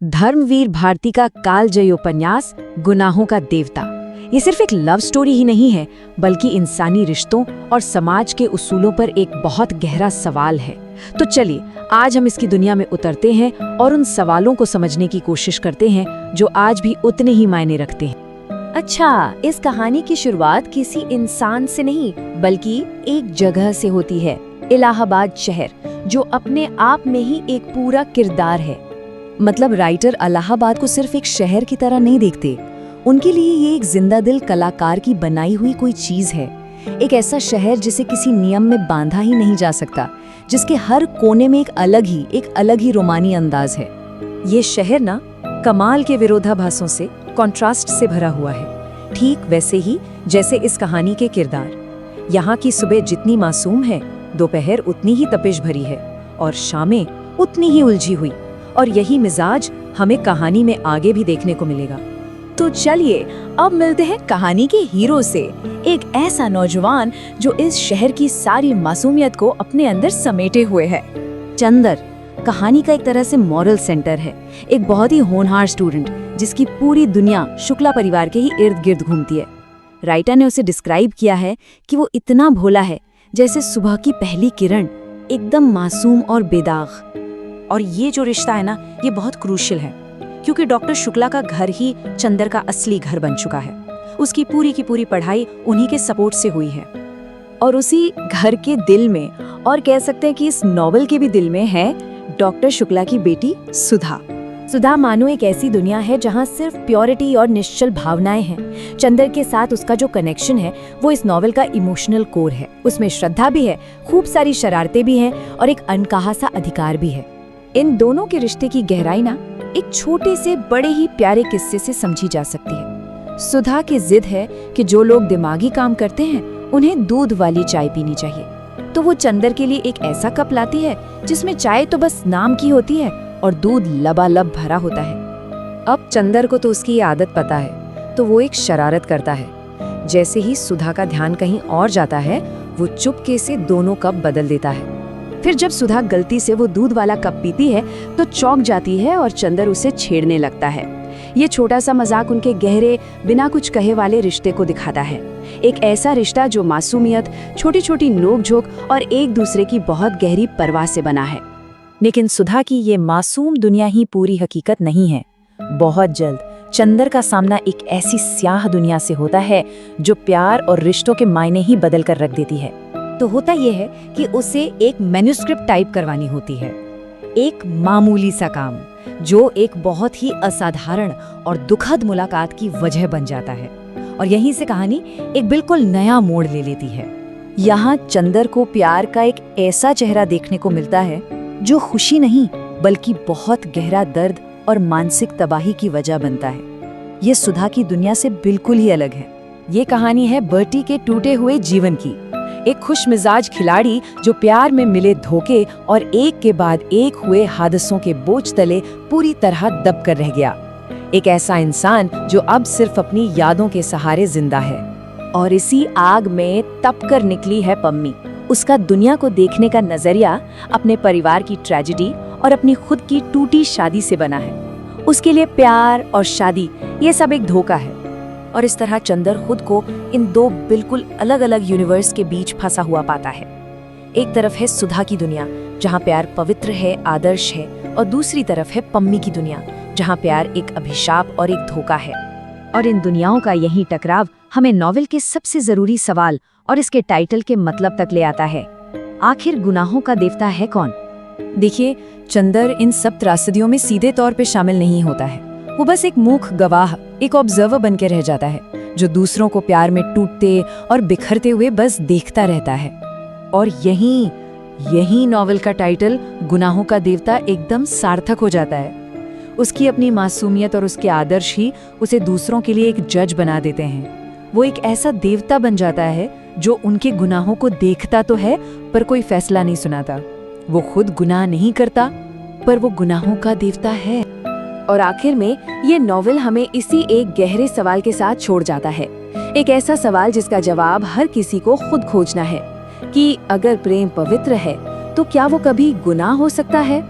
धर्मवीर भारती का कालजयी उपन्यास गुनाहों का देवता। ये सिर्फ एक लव स्टोरी ही नहीं है, बल्कि इंसानी रिश्तों और समाज के उसूलों पर एक बहुत गहरा सवाल है। तो चलिए आज हम इसकी दुनिया में उतरते हैं और उन सवालों को समझने की कोशिश करते हैं जो आज भी उतने ही मायने रखते हैं। अच्छा, इस कहानी की शुरुआत किसी इंसान से नहीं बल्कि एक जगह से होती है, इलाहाबाद शहर, जो अपने आप में ही एक पूरा किरदार है। मतलब राइटर इलाहाबाद को सिर्फ एक शहर की तरह नहीं देखते, उनके लिए ये एक जिंदा दिल कलाकार की बनाई हुई कोई चीज है। एक ऐसा शहर जिसे किसी नियम में बांधा ही नहीं जा सकता, जिसके हर कोने में एक अलग ही रोमानी अंदाज है। ये शहर ना कमाल के विरोधाभासों से, कॉन्ट्रास्ट से भरा हुआ है, ठीक वैसे ही जैसे इस कहानी के किरदार। यहाँ की सुबह जितनी मासूम है, दोपहर उतनी ही तपिश भरी है और शामें उतनी ही उलझी हुई। और यही मिजाज हमें कहानी में आगे भी देखने को मिलेगा। तो चलिए अब मिलते हैं कहानी के हीरो से, एक ऐसा नौजवान जो इस शहर की सारी मासूमियत को अपने अंदर समेटे हुए है। चंदर कहानी का एक तरह से मॉरल सेंटर है, एक बहुत ही होनहार स्टूडेंट जिसकी पूरी दुनिया शुक्ला परिवार के ही इर्द गिर्द घूमती है। राइटर ने उसे डिस्क्राइब किया है कि वो इतना भोला है जैसे सुबह की पहली किरण, एकदम मासूम और बेदाग। और ये जो रिश्ता है ना, ये बहुत क्रूशियल है, क्योंकि डॉक्टर शुक्ला का घर ही चंदर का असली घर बन चुका है। उसकी पूरी की पूरी पढ़ाई उन्हीं के सपोर्ट से हुई है। और उसी घर के दिल में, और कह सकते हैं कि इस नॉवेल के भी दिल में, है डॉक्टर शुक्ला की बेटी सुधा। सुधा मानो एक ऐसी दुनिया है जहाँ सिर्फ प्योरिटी और निश्चल भावनाएं हैं। चंदर के साथ उसका जो कनेक्शन है वो इस नॉवेल का इमोशनल कोर है। उसमें श्रद्धा भी है, खूब सारी शरारतें भी हैं और एक अनकहा सा अधिकार भी है। इन दोनों के रिश्ते की गहराई ना एक छोटे से बड़े ही प्यारे किस्से से समझी जा सकती है। सुधा की जिद है कि जो लोग दिमागी काम करते हैं उन्हें दूध वाली चाय पीनी चाहिए, तो वो चंदर के लिए एक ऐसा कप लाती है जिसमें चाय तो बस नाम की होती है और दूध लबालब भरा होता है। अब चंदर को तो उसकी आदत पता है, तो वो एक शरारत करता है। जैसे ही सुधा का ध्यान कहीं और जाता है, वो चुपके से दोनों कप बदल देता है। फिर जब सुधा गलती से वो दूध वाला कप पीती है तो चौंक जाती है और चंदर उसे छेड़ने लगता है। ये छोटा सा मजाक उनके गहरे, बिना कुछ कहे वाले रिश्ते को दिखाता है। एक ऐसा रिश्ता जो मासूमियत, छोटी छोटी नोक-झोंक और एक दूसरे की बहुत गहरी परवाह से बना है। लेकिन सुधा की ये मासूम दुनिया ही पूरी हकीकत नहीं है। बहुत जल्द चंदर का सामना एक ऐसी स्याह दुनिया से होता है जो प्यार और रिश्तों के मायने ही बदल कर रख देती है। तो होता यह है कि उसे एक मैन्युस्क्रिप्ट टाइप करवानी होती है, एक मामूली सा काम जो एक बहुत ही असाधारण और दुखद मुलाकात की वजह बन जाता है। और यहीं से कहानी एक बिल्कुल नया मोड़ ले लेती है। यहाँ चंदर को प्यार का एक ऐसा चेहरा देखने को मिलता है जो खुशी नहीं बल्कि बहुत गहरा दर्द और मानसिक तबाही की वजह बनता है। ये सुधा की दुनिया से बिल्कुल ही अलग है। ये कहानी है बर्टी के टूटे हुए जीवन की, एक खुश मिजाज खिलाड़ी जो प्यार में मिले धोखे और एक के बाद एक हुए हादसों के बोझ तले पूरी तरह दब कर रह गया। एक ऐसा इंसान जो अब सिर्फ अपनी यादों के सहारे जिंदा है। और इसी आग में तप कर निकली है पम्मी। उसका दुनिया को देखने का नजरिया अपने परिवार की ट्रेजेडी और अपनी खुद की टूटी शादी से बना है। उसके लिए प्यार और शादी ये सब एक धोखा है। और इस तरह चंदर खुद को इन दो बिल्कुल अलग अलग यूनिवर्स के बीच फंसा हुआ पाता है। एक तरफ है सुधा की दुनिया जहाँ प्यार पवित्र है, आदर्श है, और दूसरी तरफ है पम्मी की दुनिया जहाँ प्यार एक अभिशाप और एक धोखा है। और इन दुनियाओं का यही टकराव हमें नॉवेल के सबसे जरूरी सवाल और इसके टाइटल के मतलब तक ले आता है। आखिर गुनाहों का देवता है कौन? देखिए, चंदर इन सब त्रासदियों में सीधे तौर पे शामिल नहीं होता है। वो बस एक मूक गवाह, एक ऑब्जर्वर बन के रह जाता है जो दूसरों को प्यार में टूटते और बिखरते हुए बस देखता रहता है। और यही नॉवेल का टाइटल गुनाहों का देवता एकदम सार्थक हो जाता है। उसकी अपनी मासूमियत और उसके आदर्श ही उसे दूसरों के लिए एक जज बना देते हैं। वो एक ऐसा देवता बन जाता है जो उनके गुनाहों को देखता तो है पर कोई फैसला नहीं सुनाता। वो खुद गुनाह नहीं करता पर वो गुनाहों का देवता है। और आखिर में ये नॉवेल हमें इसी एक गहरे सवाल के साथ छोड़ जाता है। एक ऐसा सवाल जिसका जवाब हर किसी को खुद खोजना है कि अगर प्रेम पवित्र है तो क्या वो कभी गुनाह हो सकता है?